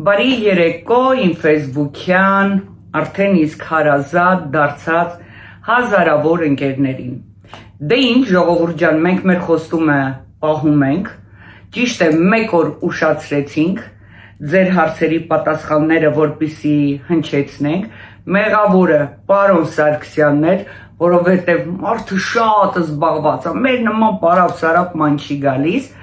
Բարի երեկո իմ Facebook-յան արդեն իսկ հարազատ դարձած հազարավոր ընկերներին։ Դե ինչ ժողովուրդ ջան, մենք մեր խոստումը պահում ենք, ճիշտ է մեկ օր ուշացրեցինք ձեր հարցերի պատասխանները, որպեսզի հնչեցնենք, մեղավորը պարոն Սարգսյանն էր, որովհետև մարդը շատ զբաղված է, մեր նման պարապ-սարապ ման չի գալիս։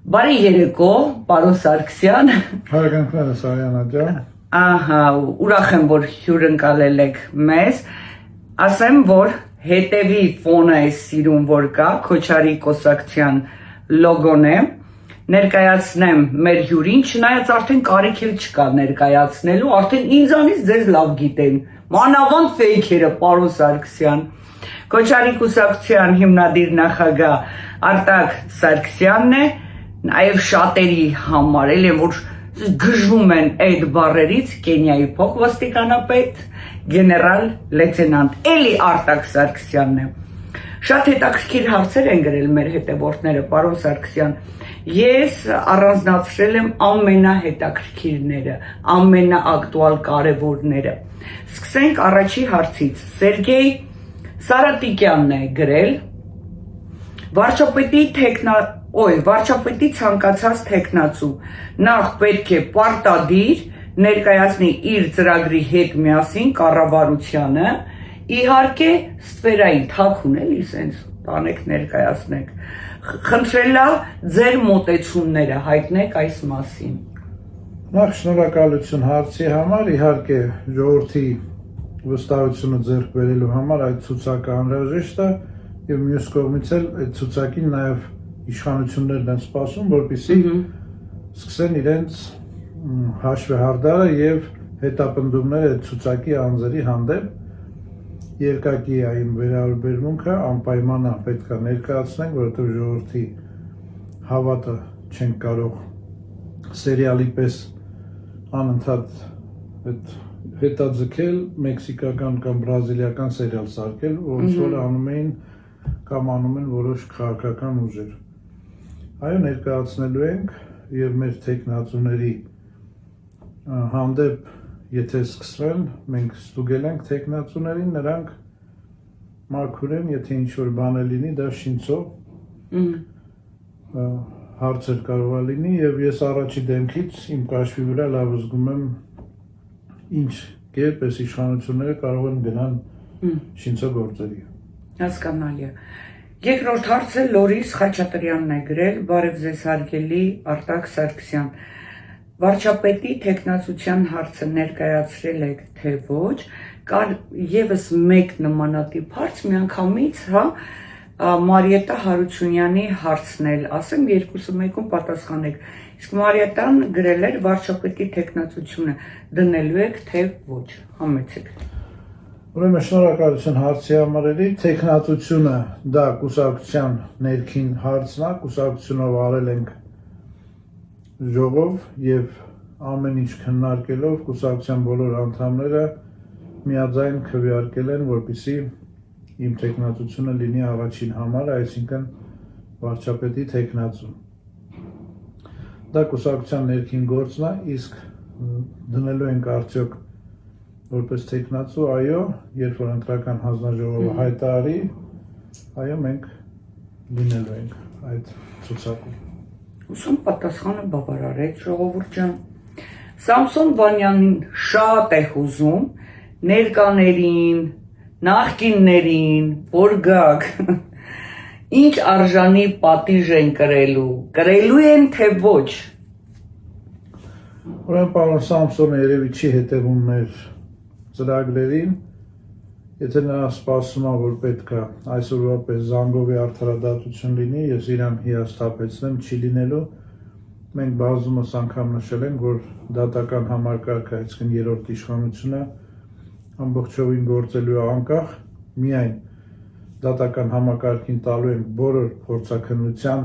Բարի երեկո, պարոն Սարգսյան։ Հարգանքները Սարյանա ջան։ Ահա, ուրախ եմ, որ հյուրընկալել եք մեզ։ Ասեմ, որ հետևի ֆոնը է սիրուն, որ կա, Քոչարի կուսակցության լոգոն է։ Ներկայացնեմ մեր հյուրին, չնայած արդեն կարիք էլ չկա ներկայացնելու, արդեն ինձանից ձեզ լավ գիտեն։ Մանավանդ ֆեյքերը, պարոն Սարգսյան։ Քոչարի կուսակցության հիմնադիր նախագահ Արտակ Սարգսյանն է, նաև շատերի համար էլ են, որ գժվում են այդ բառերից Կենիայի փոխվստիկանապետ, գեներալ լեյտենանտ Էլի Արտակ Սարգսյանն է։ Շատ հետաքրքիր հարցեր են գրել մեր հետևորդները, պարոն Սարգսյան։ Ես առանձնացրել եմ ամենահետաքրքիրները, ամենաակտուալ կարևորները։ Սկսենք առաջի հարցից։ Սերգեյ Սարատիկյանն է գրել. վարչապետի ցանկացած թեկնածու նախ պետք է պարտադիր ներկայացնի իր ծրագրի հետ միասին կառավարությանը, իհարկե ստվերային թաքուն էլի սենց տանեք ներկայացնեք, խնդրելա ձեր մոտեցումները հայտնեք այս մասին։ Նախ շնորհակալություն հարցի համար, իհարկե ժողովրդի վստահությունը ձեռք բերելու համար այդ ցուցակը անհրաժեշտ է եւ մյուս կողմից էլ այդ ցուցակին նաեւ իշխանություններն են սպասում, որպեսզի սկսեն իրենց հաշվեհարդարը եւ հետապնդումները այդ ցուցակի անձերի հանդեպ երկակի է իմ վերաբերմունքը, անպայման պետք է ներկայացնենք, որովհետեւ ժողովրդի հավատը չենք կարող սերիալի պես անընդհատ այդ հետաձգել մեքսիկական կամ բրազիլիական սերիալ սարքել, որոնց որ անում էին կամ անում են որոշ քաղաքական ուժեր։ Այո, ներկայացնելու ենք եւ մեր թեկնածուների հանդեպ, եթե սկսվեն, մենք ստուգել ենք թեկնածուներին, նրանք մաքուր են, եթե ինչ-որ բան է լինի, դա շինծով հարցեր կարող է լինի եւ ես առաջի դեմքից իմ կաշվի վրա լավ զգում եմ ինչ կերպ այս իշխանությունները կարող են գնալ շինծագործերի։ Հասկանալի է։ Երկրորդ հարցը Լորիս Խաչատրյանն է գրել. Բարև ձեզ հարգելի Արտակ Սարգսյան։ Վարչապետի թեկնածության հարցը ներկայացրել եք, թե ոչ, կար եւս մեկ նմանատիպ հարց միանգամից, հա, Մարիետա Հարությունյանի հարցն էլ, ասեմ երկուսը մեկում պատասխանեք։ Իսկ Մարիետան գրել էր վարչապետի թեկնածությունը դնելու եք, թե ոչ, համեցեք։ Ուրեմն շնորհակալություն հարցի համար էլի, թեկնածությունը դա կուսակցության ներքին հարցն է, կուսակցությունով արել ենք ժողով եւ ամեն ինչ քննարկելով կուսակցության բոլոր անդամները միաձայն քվեարկել են, որպեսզի իմ թեկնածությունը լինի առաջին համարը, այսինքն վարչապետի թեկնածու։ Դա կուսակցության ներքին գործն է, իսկ դնելու ենք արդյոք որպես թեկնածու, այո, երբ որ ընտրական հանձնաժողովը հայտարարի, այո, մենք լինելու ենք այդ ցուցակում։ Ուսում պատասխանը բավարարեց ժողովուրդ ջան։ Սամսոն Վանյանին շատ է հուզում ներկաներին, նախկիններին, որ գաք։ Ինչ արժանի պատիժ են կրելու են, թե ոչ։ Ուրեմն պարոն Սամսոնը երևի չի հետևում մեր ծրագրերին, եթե նա սպասում է, որ պետք է այսօրվա պես զանգովի արդարադատություն լինի, ես իրան հիասթափեցնեմ, չի լինելու, մենք բազմումս անգամ նշել ենք, որ դատական համակարգը, այսինքն երրորդ իշխանությունը ամբողջովին գործելու է անկախ, միայն դատական համակարգին տալու են բոլոր փորձաքննության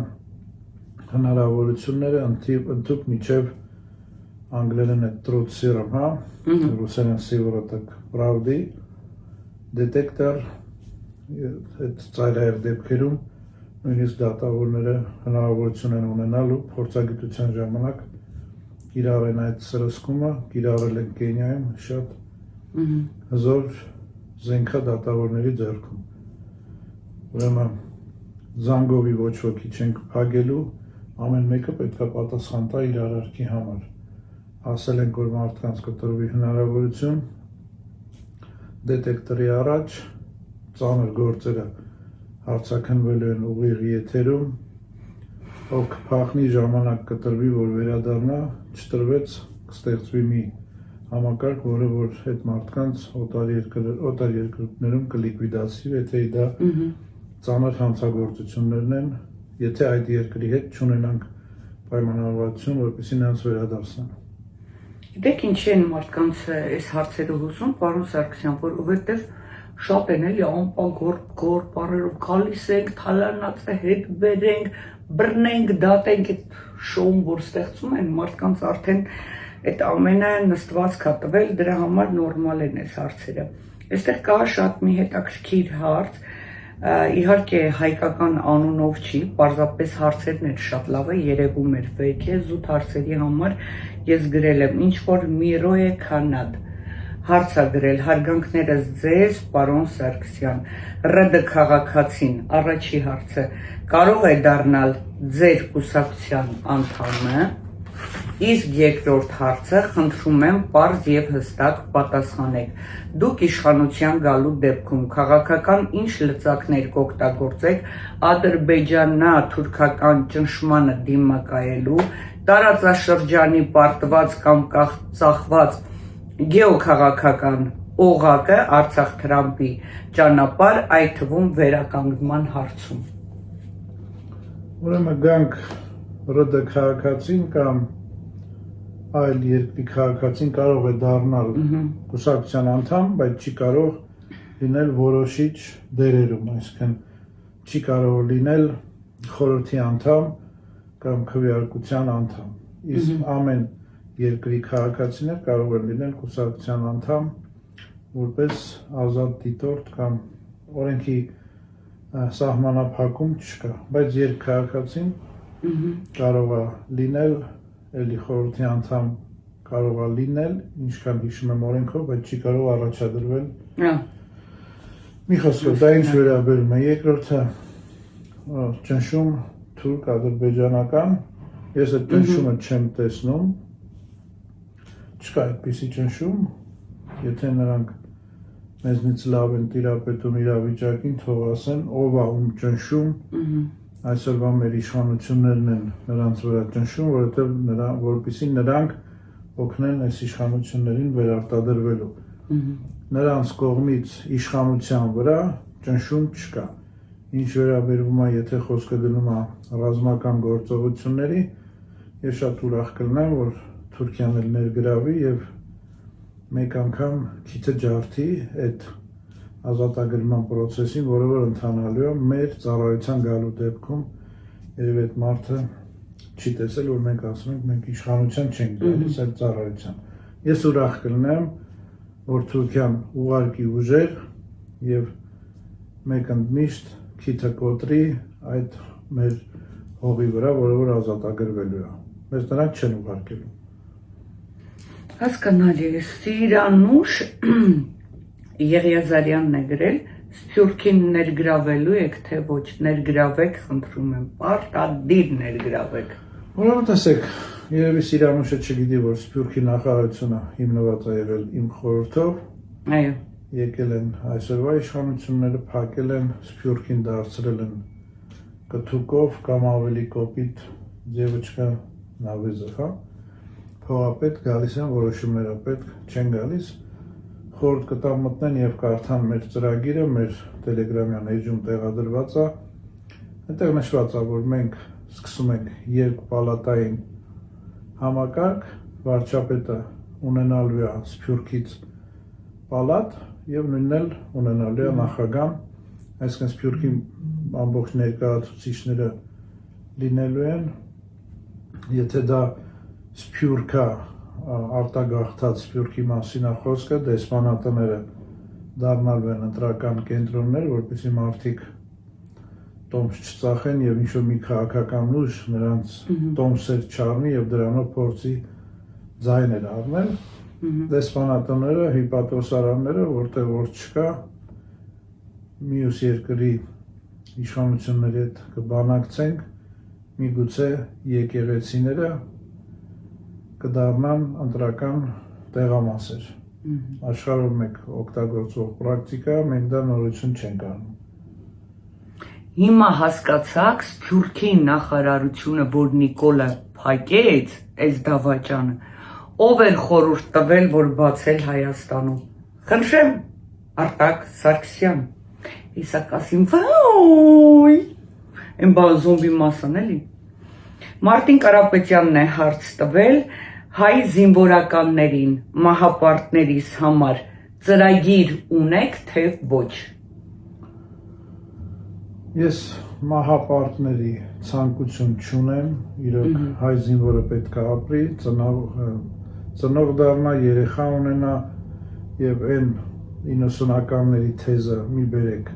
հնարավորությունները, ընդհուպ մինչև անգլերեն է truth serum, հա, ռուսերեն սիվորոտակ պրավդի, դետեկտոր, այդ ծայրահեղ դեպքերում նույնիսկ դատավորները հնարավորություն են ունենալու փորձագիտության ժամանակ կիրառեն այդ սրսկումը, կիրառել են Կենիայում շատ հզոր զենքա դատավորների ձեռքում։ Ուրեմն զանգովի ոչ ոքի չենք փակելու, ամեն մեկը պետք է պատասխան տա իր արարքի համար։ Ասել ենք, որ մարդկանց կտրվի հնարավորություն դետեկտորի առաջ ծանր գործերը հարցաքննվելու են ուղիղ եթերում, ով կփախնի ժամանակ կտրվի, որ վերադառնա, չտրվեց կստեղծվի մի համակարգ, որը որ այդ մարդկանց օտար երկրներում կլիկվիդացվի, եթե դա ծանր հանցագործություններն են, եթե այդ երկրի հետ չունենանք պայմանավորվածություն, որպեսզի նրանց վերադարձնեն։ Գիտեք ինչի են մարդկանց այս հարցերը հուզում, պարոն Սարգսյան, որովհետև շատ են էլի անպագոր բառերով գալիս ենք, թալանացը հետ բերենք, բռնենք, դատենք այդ շոուն, որ ստեղծում են, մարդկանց արդեն այդ ամենը նստվածք է տվել, դրա համար նորմալ են այս հարցերը։ Այստեղ կա շատ մի հետաքրքիր հարց, իհարկե հայկական անունով չի, պարզապես հարցերն էր շատ լավ է, երևում էր fake է, զուտ հարցերի համար ես գրել եմ, ինչ որ Միրոյե Քանադ հարց է գրել, հարգանքներս ձեզ, պարոն Սարգսյան, ՌԴ քաղաքացին, առաջի հարցը, կարող է դառնալ ձեր կուսակցության անդամը, իսկ երկրորդ հարցը, խնդրում եմ պարզ եւ հստակ պատասխանեք, դուք իշխանության գալու դեպքում քաղաքական ինչ լծակներ կօգտագործեք ադրբեջանա-թուրքական ճնշմանը դիմակայելու, տարածաշրջանի պարտված կամ ծախված գեոքաղաքական օղակը Արցախ Թրամփի ճանապարհ, այդ թվում վերականգնման հարցում։ Ուրեմն գանք ՌԴ քաղաքացին կամ այլ երկրի քաղաքացին կարող է դառնալ կուսակցության անդամ, բայց չի կարող լինել որոշիչ դերերում, այսինքն չի կարող լինել խորհրդի անդամ կամ քվեարկության անդամ։ Իսկ ամեն երկրի քաղաքացիներ կարող են լինել կուսակցության անդամ որպես ազատ դիտորդ կամ օրենքի սահմանափակում չկա, բայց երկքաղաքացին կարող է լինել, էլի խորհրդի անդամ կարող է լինել, ինչքան հիշում եմ օրենքով, բայց չի կարող առաջադրվել։ Մի խոսքով, դա ինչ վերաբերում է, երկրորդը ճնշում թուրք-ադրբեջանական, ես այդ ճնշումը չեմ տեսնում, չկա այդպիսի ճնշում, եթե նրանք մեզնից լավ են տիրապետում իրավիճակին, թող ասեն, ով է ում ճնշում, այսօրվա մեր իշխանություններն են նրանց վրա ճնշում, որպեսզի նրանք օգնեն այս իշխանություններին վերարտադրվելու։ Նրանց կողմից իշխանության վրա ճնշում չկա։ Ինչ վերաբերվում է, եթե խոսքը գնում է ռազմական գործողությունների, ես շատ ուրախ կլինեմ, որ Թուրքիան էլ ներգրավի եւ մեկ անգամ քիթը ջարդի այդ ազատագրման process-ին, որը որ ընթանալու է մեր ծառայության գալու դեպքում, երևի այդ մարդը չի տեսել, որ մենք ասում ենք, մենք իշխանության չենք գալիս, այդ ծառայության։ Ես ուրախ կլինեմ, որ Թուրքիան ուղարկի ուժեր եւ մեկ ընդմիշտ քիթը կոտրի այդ մեր հողի վրա, որը որ ազատագրվելու է։ Մեզ նրանք չեն ուղարկելու։ Հասկանալի է, Սիրանուշ Եղիազարյանն է գրել, Սփյուռքին ներգրավելու եք, թե ոչ, ներգրավեք, խնդրում եմ, պարտադիր ներգրավեք։ Ուրեմն տեսեք, երևի Սիրանուշը չգիտի, որ Սփյուռքի նախարարությունը հիմնված է եղել իմ խորհրդով։ Այո։ Եկել են այսօրվա իշխանությունները, փակել են, Սփյուռքին դարձրել են կթուկով կամ ավելի կոպիտ ձևը նավեզը, հա։ Փողապետ գալիս են, որոշումները պետք չեն գալիս, խորհուրդ կտամ մտնեն եւ կարդան մեր ծրագիրը, մեր տելեգրամյան էջում տեղադրված է, այնտեղ նշված է, որ մենք սկսում ենք երկպալատային համակարգ, վարչապետը ունենալու է Սփյուռքից պալատ եւ նույնն էլ ունենալու է նախագահ, այսինքն Սփյուռքի ամբողջ ներկայացուցիչները լինելու են, եթե դա Սփյուռքա արտագաղթած Սփյուռքի մասին է խոսքը, դեսպանատները դառնալու են ընտրական կենտրոններ, որպեսզի մարդիկ տոմս չծախեն եւ ինչ-որ մի քաղաքական ուժ նրանց տոմսեր չառնի եւ դրանով փորձի ձայն էր առնել, դեսպանատները, հիպատոսարանները, որտեղ որ չկա, մյուս երկրի իշխանությունների հետ կբանակցենք, միգուցե եկեղեցիները կդառնան ընտրական տեղամասեր։ Աշխարհում մեկ օգտագործող պրակտիկա, մենք դա նորություն չենք անում։ Հիմա հասկացաք Սփյուռքի նախարարությունը, որ Նիկոլը փակեց այս դավաճանը, ով էր խորհուրդ տվել, որ բացել Հայաստանում։ Խնդրեմ, Արտակ Սարգսյան։ Իսա կասին, վայ, այն բա զոմբի մասն էլի։ Մարտին Կարապետյանն է հարց տվել հայ զինվորականներին, մահապարտներիս համար ծրագիր ունեք, թե ոչ։ Ես մահապարտների ցանկություն չունեմ, իրոք հայ զինվորը պետք է ապրի, ծնող դառնա, երեխա ունենա եւ այն 90-ականների թեզը մի բերեք,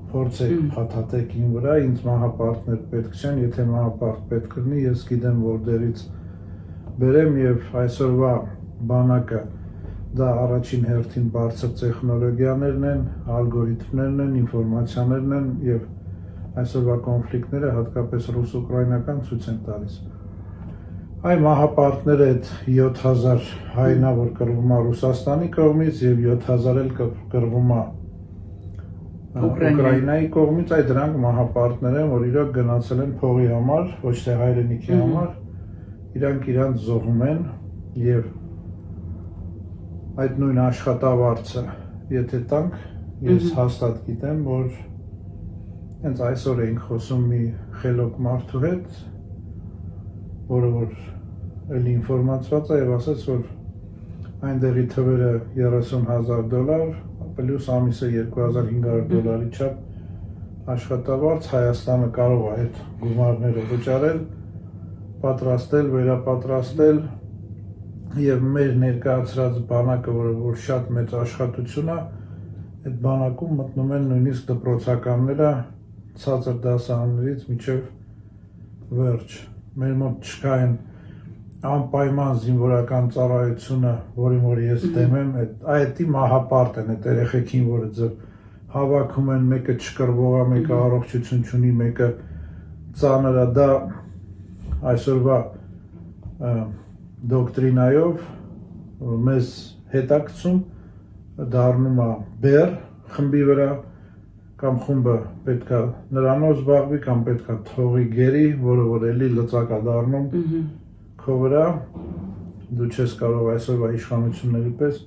փորձեք փաթաթեք ին վրա, ինձ մահապարտներ պետք չեն, եթե մահապարտ պետք լինի, ես գիտեմ որտեղից բերեմ եւ այսօրվա բանակը դա առաջին հերթին բարձր տեխնոլոգիաներն են, ալգորիթմներն են, ինֆորմացիաներն են եւ այսօրվա կոնֆլիկտները հատկապես ռուս-ուկրաինական ցույց են տալիս։ Այ մահապարտները այդ 7000 հայնա, որ կռվում է Ռուսաստանի կողմից եւ 7000 էլ կռվում է Ուկրաինայի կողմից, այ դրանք մահապարտներ են, որ իրոք գնացել են փողի համար, ոչ թե հայրենիքի համար, իրանք իրանց զոհում են եւ այդ նույն աշխատավարձը, եթե տանք, ես հաստատ գիտեմ, որ հենց այսօր էինք խոսում մի խելոք մարդու հետ, որը որ էլի ինֆորմացված է եւ ասաց, որ այնտեղի թվերը $30,000, պլյուս ամիսը $2,500 չափ աշխատավարձ Հայաստանը կարող է այդ գումարները վճարել, պատրաստել, վերապատրաստել եւ մեր ներկայացրած բանակը, որ շատ մեծ աշխատություն է, այդ բանակում մտնում են նույնիսկ դպրոցականները ցածր դասարաններից մինչև վերջ։ Մեր մոտ չկա այն անպայման զինվորական ծառայությունը, որին որ ես դեմ եմ, այդ մահապարտ են, այդ երեխեքին, որը ձև հավաքում են, մեկը չկռվող է, մեկը առողջություն չունի, մեկը ծանր է, դա այսօրվա դոկտրինայով մեզ հետաքրքրում դառնում է բեր խմբի վրա, կամ խումբը պետք է նրանով զբաղվի, կամ պետք է թողի գերի, որը որ էլի լծակ է դառնում քո վրա, դու չես կարող այսօրվա իշխանությունների պես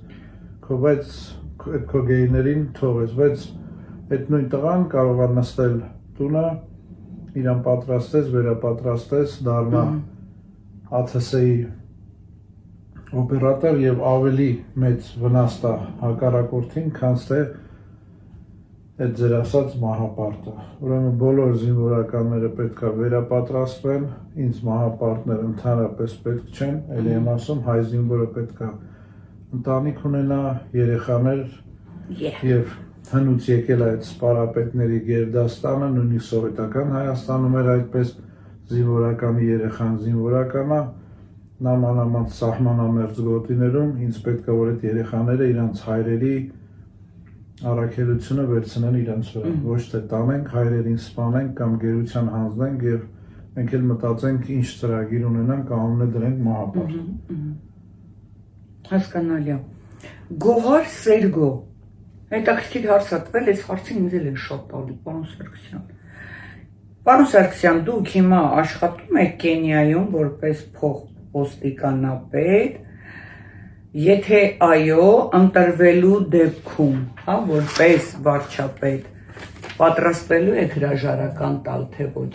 քո գերիներին թողես, բայց այդ նույն տղան կարող է նստել տունը, իրան պատրաստես, վերապատրաստես, դառնա ԱԹՍ-ի օպերատոր եւ ավելի մեծ վնաս տա հակառակորդին, քան թե այդ ձեր ասած մահապարտը։ Ուրեմն բոլոր զինվորականները պետք է վերապատրաստվեն, ինձ մահապարտներ ընդհանրապես պետք չեն, ելի եմ ասում, հայ զինվորը պետք է ընտանիք ունենա, երեխաներ եւ հնուց եկել այդ սպարապետների գերդաստանը, նույնիսկ սովետական Հայաստանում էր այդպես զինվորականի երեխան զինվորականա, նամանամանց սահմանամերձ գոտիներում, ինձ պետք է որ այդ երեխաները իրանց հայրերի առաքելությունը վերցնեն իրանց վրա, ոչ թե տանենք, հայրերին սպանենք կամ գերության հանձնենք եւ մենք էլ մտածենք ինչ ծրագիր ունենանք, անունը դրենք մահապարտ։ Հասկանալի է։ Գոհար Սերգո, հետաքրքիր հարց ա տվել, այս հարցին ինձ էլ է շատ տալի, պարոն Սարգսյան։ Պարոն Սարգսյան, դուք հիմա աշխատում եք Կենիայում որպես փոխպոստիկանապետ, եթե այո, ընտրվելու դեպքում, հա, որպես վարչապետ, պատրաստվելու եք հրաժարական տալ, թե ոչ։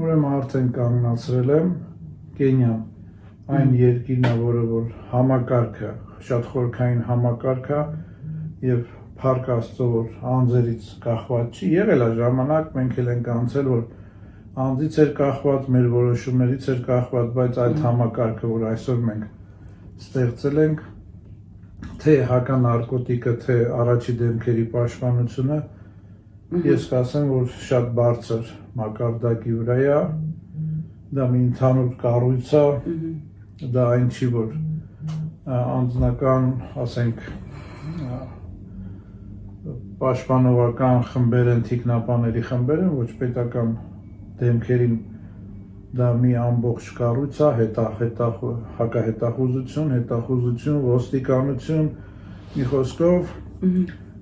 Ուրեմն արդեն կանգնացրել եմ Կենիան, այն երկիրն է, որը որ համակարգը, շատ խորքային համակարգ է եւ փառք Աստծո, որ անձերից կախված չի, եղել է ժամանակ, մենք էլ ենք անցել, որ անձից էր կախված, մեր որոշումներից էր կախված, բայց այդ համակարգը, որ այսօր մենք ստեղծել ենք, թե հականարկոտիկը, թե առաջի դեմքերի պաշտպանությունը, ես կասեմ, որ շատ բարձր մակարդակի վրա է, դա մի ընդհանուր կառույց է, դա այն չի, որ անձնական, ասենք, պաշտպանողական խմբեր են, թիկնապաների խմբեր են, ոչ պետական դեմքերին դա մի ամբողջ կառույց է, հետախուզություն, ոստիկանություն, մի խոսքով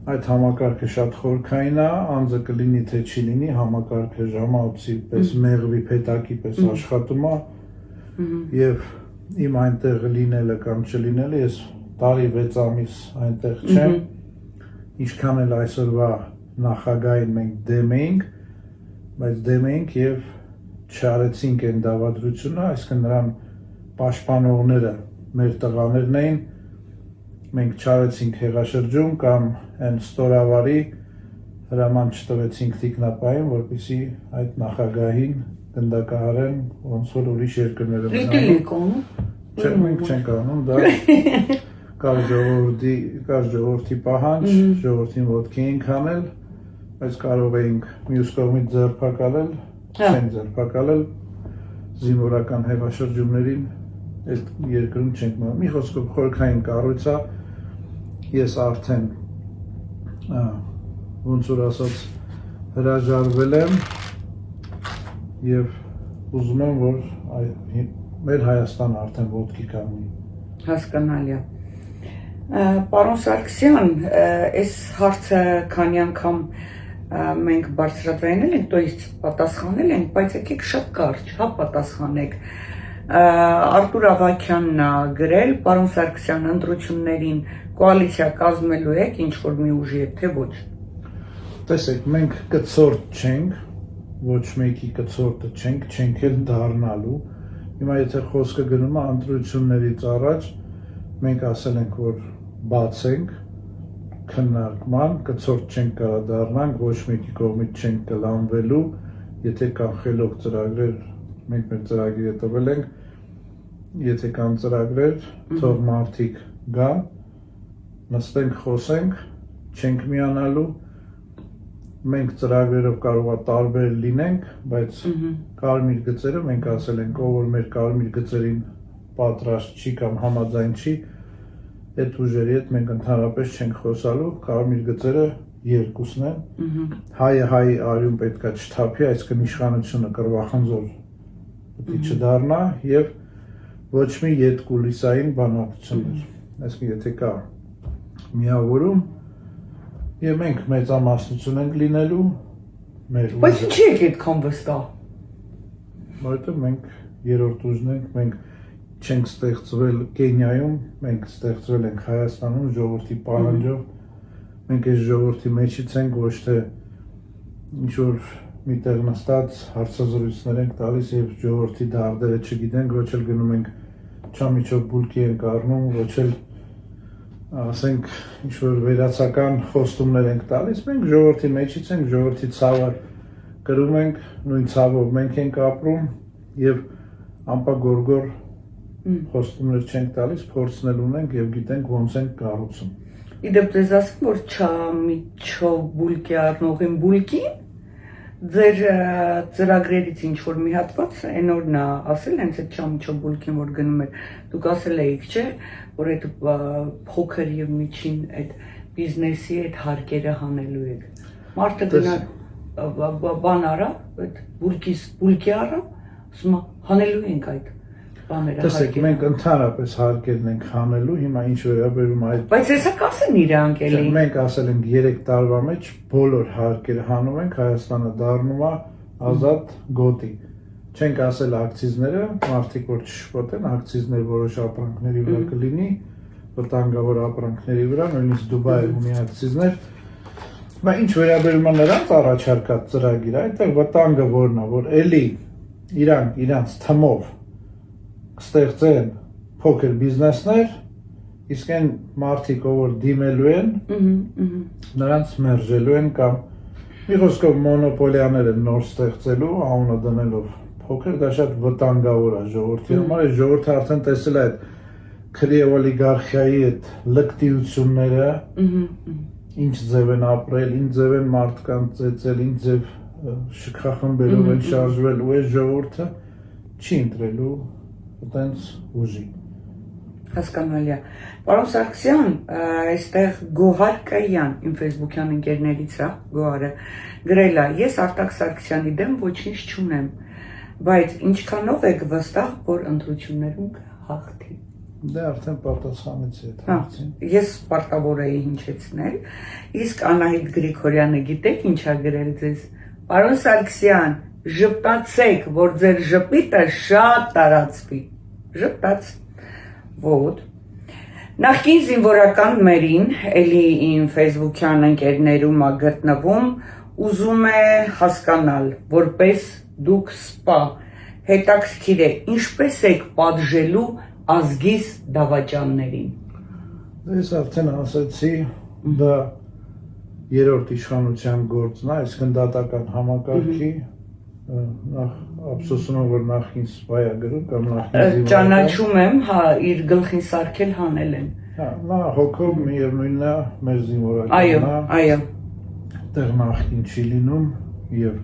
այդ համակարգը շատ խորքային է, անձը կլինի թե չի լինի, համակարգը ժամաոցի պես մեղվի պետակի պես աշխատում է եւ իմ այնտեղ լինելը կամ չլինելը ես տարի 6 ամիս այնտեղ չեմ, ինչքան էլ այսօրվա նախագահին մենք դեմ էինք, բայց դեմ էինք եւ չարեցինք այն դավադրությունը, այսինքն նրան պաշտպանողները մեր տղաներն էին, մենք չարեցինք հեղաշրջում կամ այն ստորավարի հրաման չտվեցինք թիկնապային, որպեսզի այդ նախագահին գնդակահարեն, ոնց որ ուրիշ երկրներում Չէ, մենք չենք անում, դա կար ժողովրդի պահանջ, ժողովրդին ոտքի էինք հանել, բայց կարող էինք մյուս կողմից ձերբակալել, չենք ձերբակալել, զինվորական հեղաշրջումներին այդ երկրում չենք մնում։ Մի խոսքով խորքային կառույց է, ես արդեն ոնց որ ասած հրաժարվել եմ եւ ուզում եմ, որ մեր Հայաստանը արդեն ոտքի կանգնի։ Հասկանալի է։ Պարոն Սարգսյան, այս հարցը քանի անգամ մենք բարձրացրել ենք, то есть պատասխանել ենք, բայց եկեք շատ կարճ, հա պատասխանեք։ Արտուր Ավագյանն է գրել, պարոն Սարգսյան, ընտրություններին կոալիցիա կազմելու եք ինչ որ մի ուժի հետ, թե ոչ։ Տեսեք, մենք կցորդ չենք, ոչ մեկի կցորդը չենք էլ դառնալու։ Հիմա եթե խոսքը գնում է ընտրություններից առաջ, մենք ասել ենք, որ բացենք քննարկման, կցորդ չենք կարա դառնանք, ոչ մեկի կողմից չենք կլանվելու, եթե կան խելոք ծրագրեր, մենք մեր ծրագիրը տվել ենք, եթե կան ծրագրեր, թող մարդիկ գան, նստենք, խոսենք, չենք միանալու, մենք ծրագրերով կարող է տարբեր լինենք, բայց կարմիր գծերը մենք ասել ենք, ով որ մեր կարմիր գծերին պատրաստ չի կամ համաձայն չի, այդ ուժերի հետ մենք ընդհանրապես չենք խոսալու, կարմիր գծերը երկուսն են, հայը հայի արյուն պետքա չթափի, այսինքն իշխանությունը կռվախնձոր պետք է չդառնա եւ ոչ մի ետկուլիսային բանակցություններ, այսինքն եթե կա միավորում եւ մենք մեծամասնություն ենք լինելու մեր ուժը։ Բայց ինչի՞ եք այդքան վստահ։ Որովհետեւ մենք երրորդ ուժն ենք, մենք չենք ստեղծվել Կենիայում, մենք ստեղծվել ենք Հայաստանում ժողովրդի պահանջով, մենք այս ժողովրդի մեջից ենք, ոչ թե ինչ որ միտեղ նստած հարցազրույցներ ենք տալիս եւ ժողովրդի դարդերը չգիտենք, ոչ էլ գնում ենք չամիչով բուլկի ենք առնում, ոչ էլ ասենք ինչ որ վերացական խոստումներ ենք տալիս, մենք ժողովրդի մեջից ենք, ժողովրդի ցավը կրում ենք, նույն ցավով մենք ենք ապրում եւ ամպագորգոր խոստումներ չենք տալիս, փորձնել ունենք եւ գիտենք ոնց ենք կառուցում։ Իդեպ ձեզ ասեմ, որ չամիչով բուլկի առնողին բուլկին ձեր ծրագրերից ինչ որ մի հատված այն օրն ասել հենց այդ չամիչով բուլկին որ գնում էր, դուք ասել եք, չէ, որ այդ փոքր եւ միջին այդ բիզնեսի այդ հարկերը հանելու եք։ Մարդը գնա բան արա, այդ բուլկի արա, ասում հանելու ենք այդ բաները։ Տեսեք, մենք ընդհանրապես հարկերն ենք հանելու, հիմա ինչ վերաբերում այդ։ Բայց հեսա կասեն իրանք էլի։ Մենք ասել ենք 3 տարվա մեջ բոլոր հարկերը հանում ենք, Հայաստանը դառնում է ազատ գոտի։ Չենք ասել ակցիզները, մարդիկ որ չշփոթեն, ակցիզներ որոշ ապրանքների վրա կլինի, վտանգավոր ապրանքների վրա, նույնիսկ Դուբայում ունի ակցիզներ։ Բայց ինչ վերաբերում է նրանց առաջարկած ծրագիրը, այդտեղ վտանգը որն է, որ էլի իրանց թմով կստեղծեն փոքր բիզնեսներ, իսկ այն մարդիկ, որ դիմելու են, նրանց մերժելու են կամ մի խոսքով մոնոպոլիաներ են նոր ստեղծելու, անունը դնելով փոքր, դա շատ վտանգավոր է ժողովրդի համար, այս ժողովուրդը արդեն տեսել է այդ քրեվ օլիգարխիայի այդ լկտիությունները, ինչ ձև են ապրել, ինչ ձև են մարդկանց ծեծել, ինչ ձև շքախմբերով են շարժվել ու այս ժողովուրդը չի ընտրելու այդպես ուժի։ Հասկանալի է։ Պարոն Սարգսյան, այստեղ Գոհար Կայան, իմ Facebook-յան ընկերներից է, Գոհարը, գրել է, ես Արտակ Սարգսյանի դեմ ոչինչ չունեմ, բայց ինչքանով եք վստահ, որ ընտրություններում կհաղթի։ Դե արդեն պատասխանեցի այդ հարցին։ Ես պարտավոր էի հնչեցնել, իսկ Անահիտ Գրիգորյանը գիտեք ինչ է գրել ձեզ։ Պարոն Սարգսյան, ժպտացեք, որ ձեր ժպիտը շատ տարածվի։ Ժպտաց։ Вот. Նախկին զինվորական մերին, էլի իմ Facebook-յան ընկերներում է գտնվում, ուզում է հասկանալ, որպես դուք սպա, հետաքրքիր է, ինչպես եք պատժելու ազգիս դավաճաններին։ Ես արդեն ասացի, դա երրորդ իշխանության գործն է, այսինքն դատական համակարգի, նախ ափսոսում եմ, որ նախին սպայա գրում կամ նախին զինվորական։ Ճանաչում եմ, հա, իր գլխին սարքել հանել են։ Հա, նա հոգով միևնույնն է մեր զինվորականն է։ Այո։ Տեղ նախին չի լինում եւ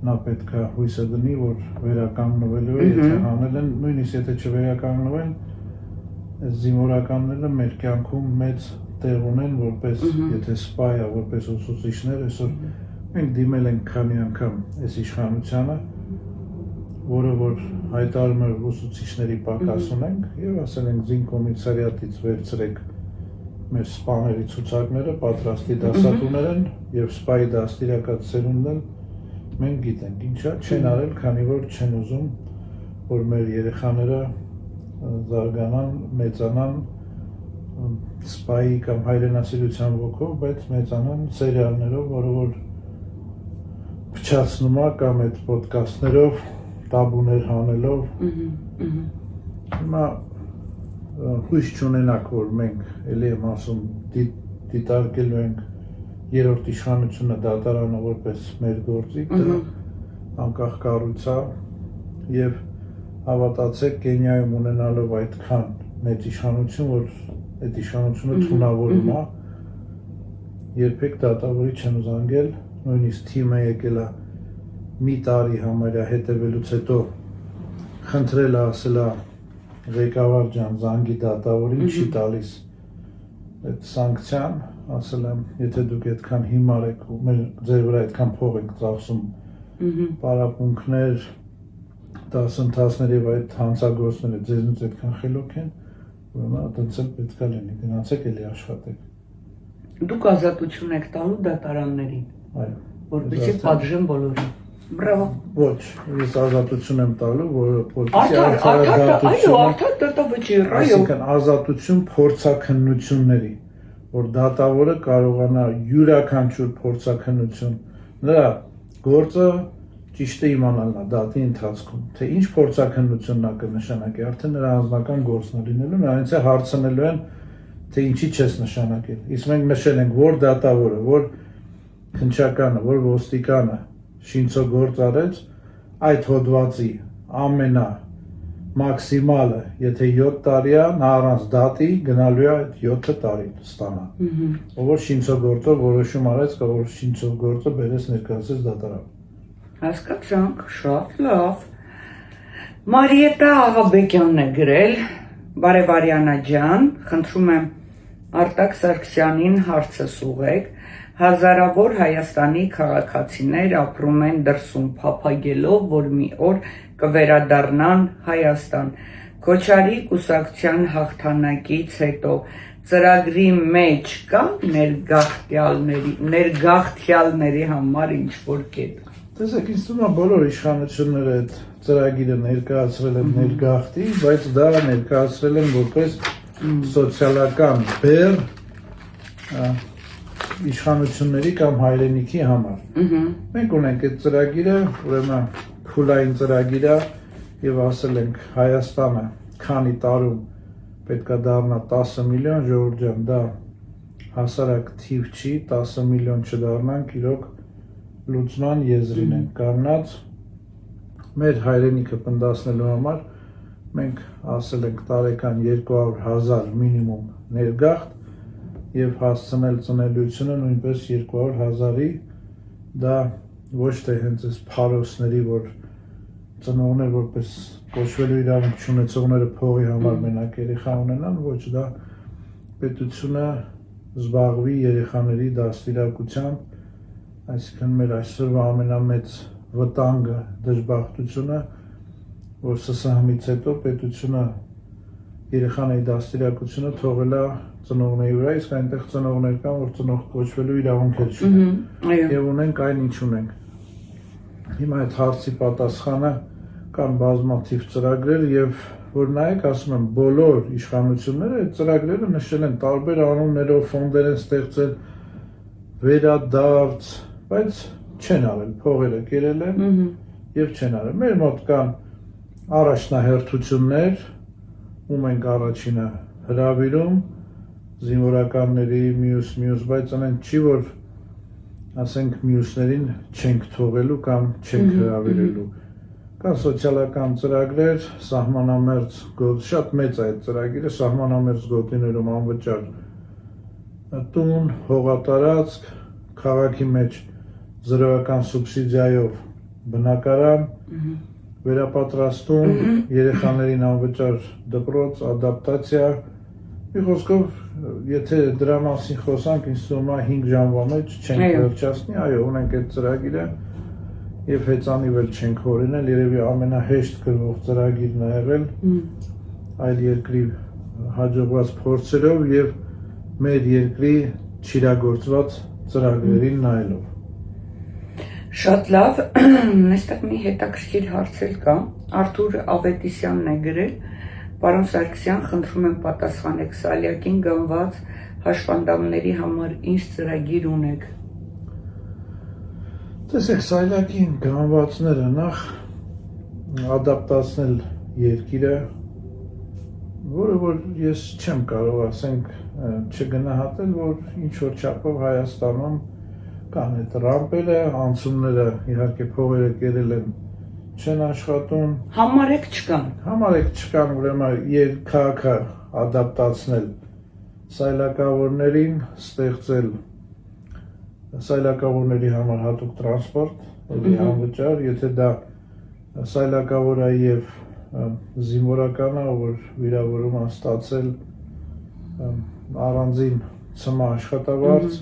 նա պետք է հույսը դնի, որ վերականգնվելու է, եթե հանել են, նույնիսկ եթե չվերականգնվեն, զինվորականները մեր կյանքում մեծ տեղ ունեն, որպես եթե սպայա, որպես ուսուցիչներ, այսօր մենք դիմել ենք քանի անգամ այս իշխանությանը, որը որ հայտարարում է ուսուցիչների պակաս ունենք եւ ասել ենք զինկոմիսարիատից վերցրեք մեր սպաների ցուցակները, պատրաստի դասատուներ են եւ սպայի դաստիարակած սերունդն մենք գիտենք ինչա չեն արել, քանի որ չեն ուզում որ մեր երեխաները զարգանան, մեծանան սպայի կամ հայրենասիրության ոգով, բայց մեծանան սերիալներով, որը որ փչացնում է կամ այդ ոդկասթներով, տաբուներ հանելով։ Հիմա հույս չունենաք, որ մենք էլի եմ ասում դիտարկելու ենք երրորդ իշխանությունը դատարանը որպես մեր գործիք, դա անկախ կառույց է եւ հավատացեք Կենիայում ունենալով այդքան մեծ իշխանություն, որ այդ իշխանությունը թունավորում է, երբեք դատավորի չեն զանգել, նույնիսկ թիմը եկել է մի տարի համարյա հետևելուց հետո խնդրել է ասել է ղեկավար ջան զանգի դատավորին չի տալիս այդ սանկցիան, ասել եմ եթե դուք այդքան հիմար եք ու մեր ձեր վրա այդքան փող եք ծախսում պարապմունքներ, դասընթացներ եւ այդ հանցագործները ձեզնից այդքան խելոք են, ուրեմն այդպես էլ պետք է լինի, գնացեք էլի աշխատեք։ Դուք ազատություն եք տալու դատարաններին, Այո, որպեսզի պատժեն բոլորին։ Բրավո։ Ոչ, ես ազատություն եմ տալու, որպեսզի արդար դատավճիռ, այո։ Այսինքն ազատություն փորձաքննությունների, որ դատավորը կարողանա յուրաքանչյուր փորձաքննություն, նրա գործը ճիշտ է իմանալն է դատի ընթացքում, թե ինչ փորձաքննությունն է կնշանակի, արդեն նրա անձնական գործն է լինելու, նրանից է հարցնելու են, թե ինչի չես նշանակել։ Իսկ մենք նշել ենք, որ դատավորը, որ քննչականը, որ ոստիկանը շինցո գործ արեց, այդ հոդվածի ամենա մաքսիմալը, եթե 7 տարի է, նա առանց դատի գնալու է այդ 7 տարին ստանա։ Ով որ շինցո գործով որոշում արեց, կամ որ շինցո գործը բերեց ներկայացրեց դատարան։ Հասկացանք, շատ լավ։ Մարիետա Աղաբեկյանն է գրել, Բարևարյանա ջան, խնդրում եմ Արտակ Սարգսյանին հարցս ուղեք, հազարավոր Հայաստանի քաղաքացիներ ապրում են դրսում փափագելով, որ մի օր կվերադառնան Հայաստան։ Քոչարի կուսակցության հաղթանակից հետո ծրագրի մեջ կա ներգաղթյալների համար ինչ-որ կետ։ Տեսեք, ինձ թվում է բոլոր իշխանությունները այդ ծրագիրը ներկայացրել են ներգաղթի, բայց դա ներկայացրել են որպես սոցիալական բեռ իշխանությունների կամ հայրենիքի համար։ Մենք ունենք այդ ծրագիրը, ուրեմն փուլային ծրագիր է եւ ասել ենք Հայաստանը քանի տարում պետքա դառնա 10 միլիոն ժողովուրդ ջան, դա հասարակ թիվ չի, 10 միլիոն չդառնանք, իրոք լուծման եզրին են կանգնած մեր հայրենիքը պնդասնելու համար մենք ասել ենք տարեկան 200,000 մինիմում ներգաղթ եւ հասցնել ծնելիությունը նույնպես 200,000-ի դա ոչ թե հենց այս փարոսների որ ծնողներ որպես կոչվելու իրավունք չունեցողները փողի համար մենակ երեխա ունենան, ոչ դա պետությունը զբաղվի երեխաների դաստիարակությամբ, այսինքն մեր այսօրվա ամենամեծ վտանգը, դժբախտությունը, որ ՍՍՀ-ից հետո պետությունը երեխաների դաստիարակությունը թողել է ծնողների վրա, իսկ այնտեղ ծնողներ կան, որ ծնող կոչվելու իրավունք չունեն եւ ունենք այն ինչ ունենք։ Հիմա այդ հարցի պատասխանը կան բազմաթիվ ծրագրեր եւ որ նայեք, ասում եմ, բոլոր իշխանությունները այդ ծրագրերը նշել են տարբեր անուններով, ֆոնդեր են ստեղծել, վերադարձ, բայց չեն արել, փողերը կերել են եւ չեն արել։ Մեր մոտ կան առաջնահերթություններ, ում ենք առաջինը հրավիրում, զինվորականների մյուս, բայց անեն չի, որ ասենք մյուսներին չենք թողելու կամ չենք հրավիրելու։ Կան սոցիալական ծրագրեր, սահմանամերձ գոտ, շատ մեծ է այդ ծրագիրը, սահմանամերձ գոտիներում անվճար տուն, հողատարածք, քաղաքի մեջ զրոյական սուբսիդիայով բնակարան, վերապատրաստում, երեխաներին անվճար դպրոց, ադապտացիա։ Մի խոսքով, եթե դրա մասին խոսանք, ինձ թվում է 5 ժամվա մեջ չենք վերջացնի, այո, ունենք այդ ծրագիրը եւ հեծանիվ էլ չենք հորինել, երևի ամենահեշտ գրվող ծրագիրն է եղել այլ երկրի հաջողված փորձերով եւ մեր երկրի չիրագործված ծրագրերին նայելով։ Շատ լավ, այստեղ մի հետաքրքիր հարց էլ կա։ Արթուր Ավետիսյանն է գրել. Պարոն Սարգսյան, խնդրում եմ պատասխանեք Սալյակին գանված հաշվանդամների համար ինչ ծրագիր ունեք։ Տեսեք, Սալյակին գանվածները նախ ադապտացնել երկիրը, որը որ ես չեմ կարող ասենք չգնահատել, որ ինչ որ չափով Հայաստանում կան այդ ռամպերը, անցումները իհարկե փողերը կերել են չեն աշխատում։ Համարեք չկան, ուրեմն քաղաքը ադապտացնել սայլակավորներին, ստեղծել սայլակավորների համար հատուկ տրանսպորտ, անվճար, եթե դա սայլակավոր է եւ զինվորական է, որ վիրավորում է ստացել առանձին ցմահ աշխատավարձ,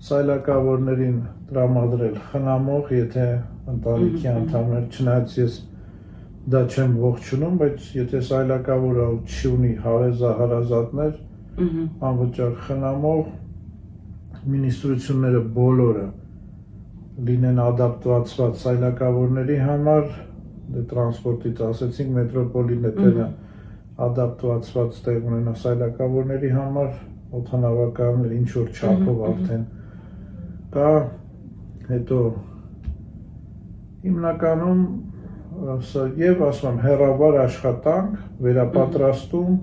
սայլակավորներին տրամադրել խնամող, եթե ընտանիքի անդամներ, չնայած ես դա չեմ ողջունում, բայց եթե սայլակավորը չունի հարազատներ, անվճար խնամող, մինիստրությունները բոլորը լինեն ադապտացված սայլակավորների համար, դե տրանսպորտից ասեցինք, մետրոպոլիտենը ադապտացված տեղ ունենա սայլակավորների համար, օդանավական ինչ որ չափով արդեն կա, հետո հիմնականում եւ ասում եմ հեռավար աշխատանք, վերապատրաստում,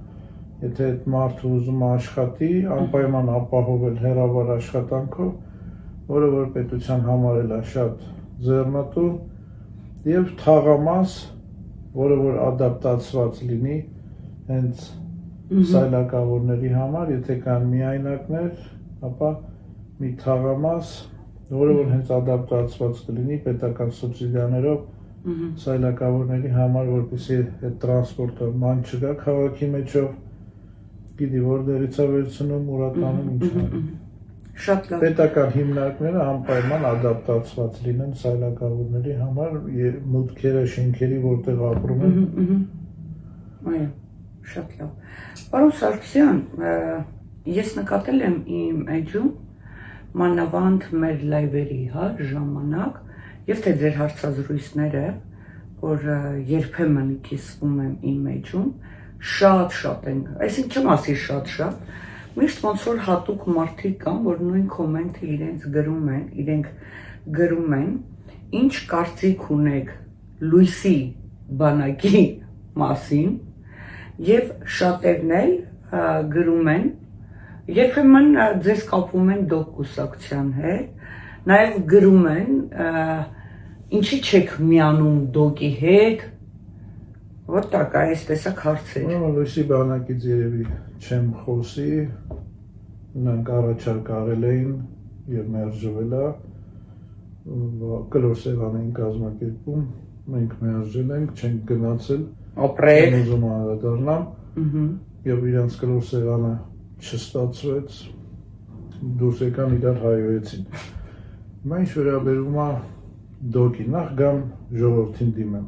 եթե այդ մարդը ուզում է աշխատի, անպայման ապահովել հեռավար աշխատանքով, որը որ պետության համար էլ է շատ ձեռնտու, եւ թաղամաս, որը որ ադապտացված լինի հենց սայլակավորների համար, եթե կան միայնակներ, ապա մի թաղամաս, որը որ հենց ադապտացված կլինի պետական սուբսիդիաներով սայլակավորների համար, որպեսզի այդ տրանսպորտը ման չգա քաղաքի մեջով, գիտի որտեղից է վերցնում, ուրատանում ինչ է։ Շատ լավ։ Պետական հիմնարկները անպայման ադապտացված լինեն սայլակավորների համար, մուտքերը, շենքերի, որտեղ ապրում են։ Այո, շատ լավ։ Պարոն Սարգսյան, ես նկատել եմ իմ էջում մանավանդ մեր լայվերի ժամանակ, եւ թե ձեր հարցազրույցները, որ երբեմն կիսվում եմ իմ էջում, շատ են, այսինքն չեմ ասի շատ, միշտ ոնց որ հատուկ մարդիկ կան, որ նույն կոմենտը իրենց գրում են, ինչ կարծիք ունեք լույսի բանակի մասին, եւ շատերն էլ գրում են, երբեմն ձեզ կապում են դոկ կուսակցության հետ, նաեւ գրում են, ինչի չեք միանում դոկի հետ, Вот такая տեսակ հարցեր։ Լույսի բանակից երևի չեմ խոսի, նրանք առաջարկ արել էին եւ մերժվել է, կլոր Սևան էին կազմակերպում, մենք մերժել ենք, չենք գնացել։ Ապրեք։ ուզում անդրադառնամ եւ իրանց կլոր սեղանը չստացվեց, դուրս եկան իրար հայոյեցին։ Հիմա ինչ վերաբերում է դոկի, նախ գամ ժողովրդին դիմեմ։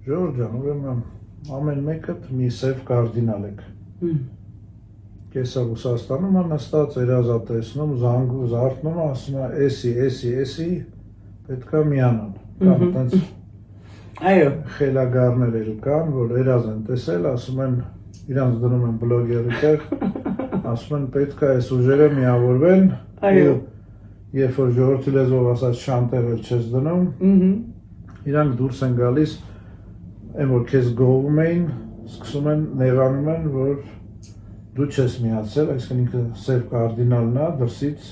Ժողովուրդ ջան, ուրեմն ամեն մեկդ մի սև կարդինալ եք։ Կեսա Ռուսաստանում նստած երազատեսնում, զարթնում, ասում է էսի, պետքա միանան։ Կամ տենց Այո։ խելագարներ էլ կան, որ երազ են տեսել, ասում են, իրանց դնում են բլոգերի տեղ, ասում են պետքա այս ուժերը միավորվեն, Այո։ երբ որ ժողովրդի լեզվով ասած շանտեր էլ չես դնում, իրանք դուրս են գալիս, այն որ քեզ գովում էին, սկսում են նեղանում են, որ դու չես միացել, այսինքն ինքը սև կարդինալն է, դրսից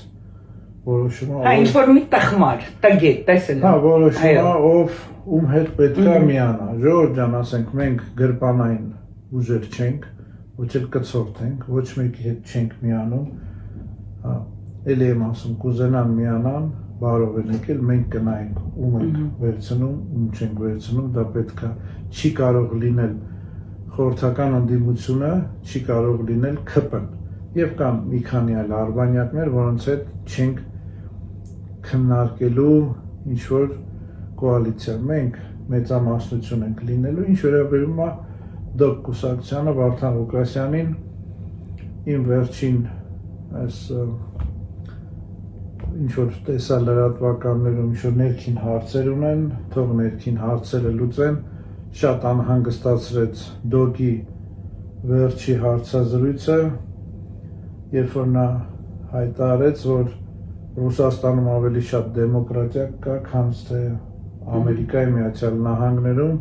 որոշում է, Ինչ որ մի տխմար, տգետ, տեսել։ հա, որոշում է, ով ում հետ պետքա միանա։ Ժողովուրդ ջան, ասենք մենք գրպանային ուժեր չենք, ոչ էլ կցորդ ենք, ոչ մեկի հետ չենք միանում, հա, էլի եմ ասում, կուզենան միանան, բարով են եկել, մենք կնայենք ում ենք վերցնում, ում չենք վերցնում, դա պետքա չի կարող լինել խորհրդական ընդդիմությունը, չի կարող լինել ՔՊ-ն։ Եվ կան մի քանի այլ արբանյակներ, որոնց հետ չենք քննարկելու ինչ-որ կոալիցիա։ Մենք մեծամասնություն ենք լինելու, ինչ վերաբերում է դոկ կուսակցությանը, Վարդան Ղուկասյանին, իմ վերջին այս ինչ-որ տեսա լրատվականներում, ինչ-որ ներքին հարցեր ունեն, թող ներքին հարցերը լուծեն, շատ անհանգստացրեց դոկի վերջի հարցազրույցը, երբ որ նա հայտարարեց, որ Ռուսաստանում ավելի շատ դեմոկրատիա կա, քան թե Ամերիկայի Միացյալ Նահանգներում,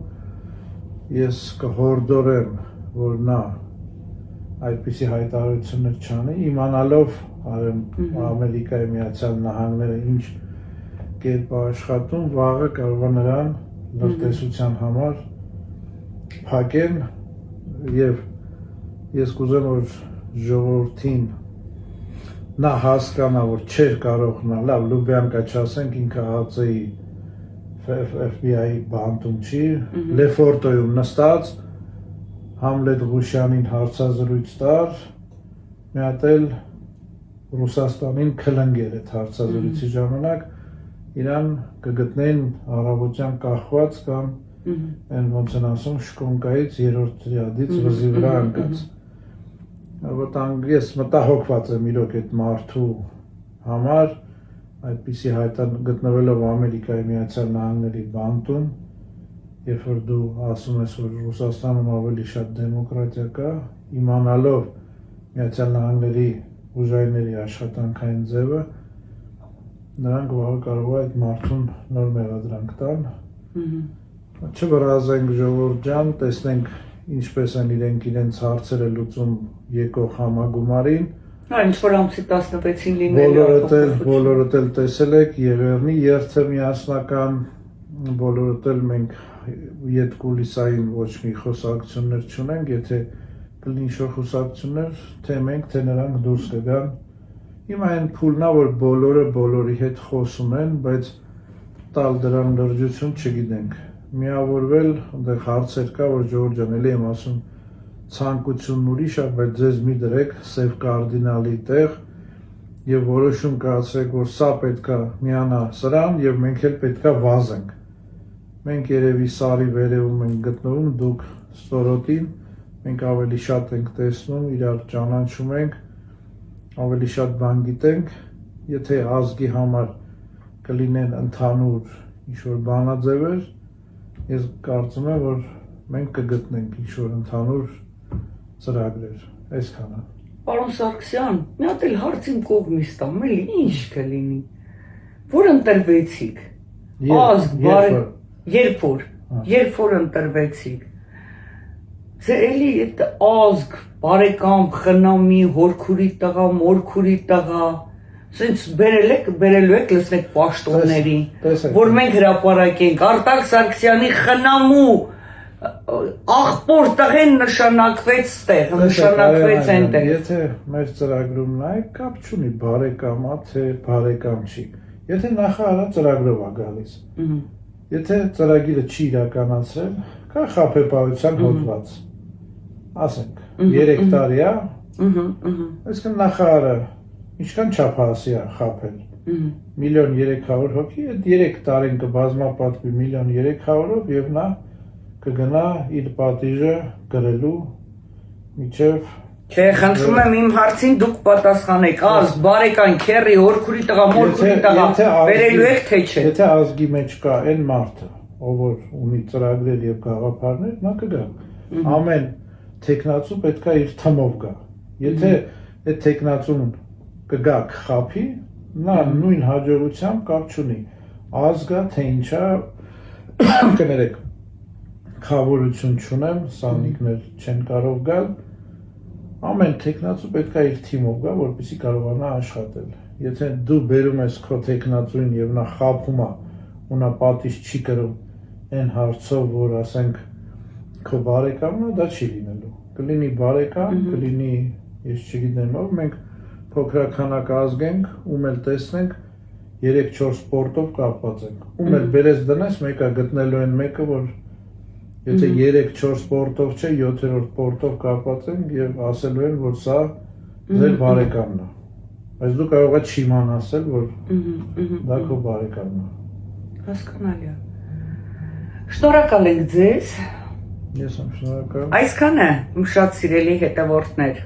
ես կհորդորեմ, որ նա այդպիսի հայտարարություններ չանի, իմանալով Ամերիկայի Միացյալ Նահանգները ինչ կերպ աշխատում, վաղը կարող է նրան լրտեսության համար փակեն եւ ես կուզեմ որ ժողովրդին նա հասկանա որ չէր կարող նա լավ Լուբյանկա չասենք ինքը ԱԾ-ի FBI բանտում չի Լեֆորտոյում նստած Համլետ Ղուշյանին հարցազրույց տար մի հատ էլ Ռուսաստանին քլնգեր այդ հարցազրույցի ժամանակ իրան կգտնեն առավոտյան կախված կամ այն ոնց են ասում շկոնկայից երրորդ ռյադից վզի վրա ընկած Որտեղ ես մտահոգված եմ իրոք այդ մարդու համար այդպիսի հայտան գտնվելով Ամերիկայի Միացյալ Նահանգների բանտում երբ որ դու ասում ես որ Ռուսաստանում ավելի շատ դեմոկրատիա կա իմանալով Միացյալ Նահանգների ուժայինների աշխատանքային ձևը նրանք վաղը կարող է այդ մարդուն նոր մեղադրանք տան չվրազենք ժողովուրդ ջան տեսնենք ինչպես են իրենց հարցերը լուծում եկող համագումարին Ինչ որ ամսի 16-ին լինելու բոլորդ էլ տեսել եք Եղեռնի երթը միասնական բոլորդ էլ մենք իդ կուլիսային ոչ մի խոսակցություններ չունենք եթե կլինի ինչ-որ խոսակցություններ թե մենք թե նրանք դուրս կգան հիմա այն փուլն է որ բոլորը բոլորի հետ խոսում են բայց տալ դրան լրջություն չգիտենք միավորվել այնտեղ հարցեր կա որ Ժորժ ջան էլի եմ ասում ցանկությունն ուրիշ է բայց ձեզ մի դրեք սև կարդինալի տեղ եւ որոշում կայացրեք որ սա պետքա միանա սրան եւ մենք էլ պետքա վազենք մենք երևի սարի վերևում ենք գտնվում դուք ստորոտին մենք ավելի շատ ենք տեսնում իրար ճանաչում ենք ավելի շատ բան գիտենք եթե ազգի համար կլինեն ընդհանուր ինչ-որ բանաձևեր ես կարծում եմ որ մենք կգտնենք ինչ-որ ընդհանուր ծրագրեր այսքանը Պարոն Սարգսյան մի հատ էլ հարց իմ կողմից տամ էլի ինչ կլինի որ ընտրվեցիք ազգ բարի երբ որ ընտրվեցիք Ձեր էլի այդ ազգ բարեկամ խնամի հորքուրի տղա մորքուրի տղա Սենց բերելու եք լսնեք պաշտոնների, որ մենք հրապարակենք Արտակ Սարգսյանի խնամու աղբոր տղեն նշանակվեց ստեղ, նշանակվեց այնտեղ։ Եթե մեր ծրագրում նայեք, կապ չունի բարեկամ ա, թե բարեկամ չի։ Եթե նախարարը ծրագրով է գալիս։ Եթե ծրագիրը չի իրականացրել, կա խաբեբայության հոդված։ Ասենք 3 տարի է, այսինքն նախարարը ինչքան չափահասի է խաբել։ 1.3 հոգի, այդ 3 տարին կբազմապատվի 1.300-ով եւ նա կգնա իր պատիժը գրելու միջև Չէ, խնդրում եմ իմ հարցին դուք պատասխանեք, ազգ, բարեկան, քերի, հորքուրի տղա, մորքուրի տղա, վերելու եք թե չէ։ Եթե ազգի մեջ կա այն մարդը, ով որ ունի ծրագրեր եւ գաղափարներ, նա կգա։ Ամեն տեխնացու պետքա իր թմով գա։ Եթե այդ տեխնացուն կգա կխափի, նա նույն հաջողությամբ կապ չունի։ Ազգա թե ինչա կներեք խավորություն չունեմ, սանիկներ չեն կարող գալ։ Ամեն տեխնացու պետք է իր թիմով գա, որպեսզի կարողանա աշխատել։ Եթե դու բերում ես քո տեխնացուին եւ նա խափում է, ու նա պատիժ չի կրում այն հարցով, որ ասենք քո բարեկամն է, դա չի լինելու։ Կլինի բարեկամ, կլինի, ես չգիտեմ ով, մենք փոքրականակ ազգ ենք, ում էլ տեսնենք 3-4 սպորտով կապված ենք։ Ում էլ բերես դնես, մեկը գտնելու են մեկը, որ Եթե 3-4 սպորտով չէ, 7-րդ սպորտով կապված են եւ ասելու են, որ սա ձեր բարեկամն է։ Բայց դու կարող ես չիման ասել, որ դա քո բարեկամն է։ Հասկանալի է։ Շնորհակալ ենք ձեզ։ Ես եմ շնորհակալ։ Այսքանը իմ շատ սիրելի հետևորդներ։